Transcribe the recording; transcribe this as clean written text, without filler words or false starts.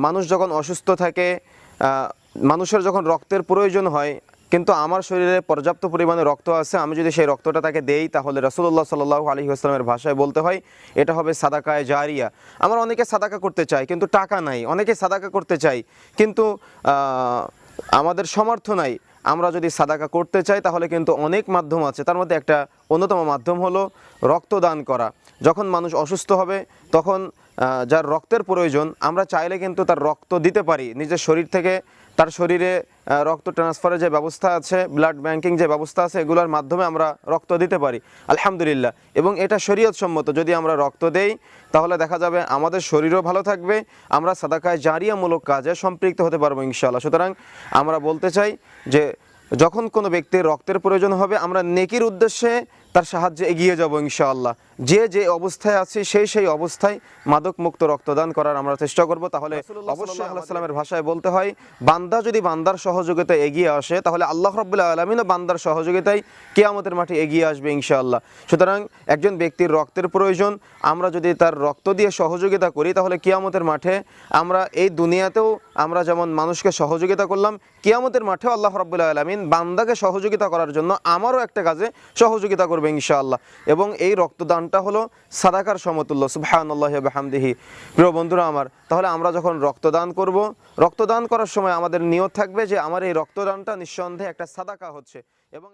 মানুষ যখন অসুস্থ থাকে, মানুষের যখন রক্তের প্রয়োজন হয়, কিন্তু আমার শরীরে পর্যাপ্ত পরিমাণে রক্ত আছে, আমি যদি সেই রক্তটা তাকে দেই, তাহলে রাসূলুল্লাহ সাল্লাল্লাহু আলাইহি ওয়াসাল্লামের ভাষায় বলতে হয় এটা হবে সাদাকায়ে জারিয়া। আমরা অনেকে সাদাকা করতে চাই কিন্তু টাকা নাই, অনেকে সাদাকা করতে চাই কিন্তু আমাদের সামর্থ্য নাই। আমরা যদি সাদাকা করতে চাই তাহলে কিন্তু অনেক মাধ্যম আছে, তার মধ্যে একটা অন্যতম মাধ্যম হলো রক্তদান করা। যখন মানুষ অসুস্থ হবে তখন যার রক্তের প্রয়োজন, আমরা চাইলে কিন্তু তার রক্ত দিতে পারি নিজের শরীর থেকে। তার শরীরে রক্ত ট্রান্সফারের যে ব্যবস্থা আছে, ব্লাড ব্যাংকিং যে ব্যবস্থা আছে, এগুলোর মাধ্যমে আমরা রক্ত দিতে পারি আলহামদুলিল্লাহ। এবং এটা শরীয়তসম্মত, যদি আমরা রক্ত দেই তাহলে দেখা যাবে আমাদের শরীরও ভালো থাকবে, আমরা সাদাকায়ে জারিয়ামূলক কাজে সম্পৃক্ত হতে পারবো ইনশাআল্লাহ। সুতরাং আমরা বলতে চাই যে যখন কোনো ব্যক্তির রক্তের প্রয়োজন হবে আমরা নেকির উদ্দেশ্যে তার সাহায্যে এগিয়ে যাব ইনশাআল্লাহ। যে যে অবস্থায় আছি সেই অবস্থায় মাদক মুক্ত রক্তদান করার আমরা চেষ্টা করব। তাহলে অবশ্যই আল্লাহ সাল্লামের ভাষায় বলতে হয়, বান্দা যদি বান্দার সহযোগিতায় এগিয়ে আসে তাহলে আল্লাহ রাব্বুল আলামিনও বান্দার সহযোগিতায় কিয়ামতের মাঠে এগিয়ে আসবে ইনশাআল্লাহ। সুতরাং একজন ব্যক্তির রক্তের প্রয়োজন, আমরা যদি তার রক্ত দিয়ে সহযোগিতা করি তাহলে কিয়ামতের মাঠে আমরা এই দুনিয়াতেও আমরা যেমন মানুষকে সহযোগিতা করলাম, কিয়ামতের মাঠেও আল্লাহ রাব্বুল আলামিন বান্দাকে সহযোগিতা করার জন্য আমারও একটা কাজে সহযোগিতা করবে ইনশাআল্লাহ। এবং এই রক্তদানটা হলো সাদাকার সমতুল্য। সুবহানাল্লাহি ওয়া বিহামদিহি। প্রিয় বন্ধুরা আমার, তাহলে আমরা যখন রক্তদান করব, রক্তদান করার সময় আমাদের নিয়ত থাকবে যে আমার এই রক্তদানটা নিঃসন্দেহে একটা সাদাকা হচ্ছে এবং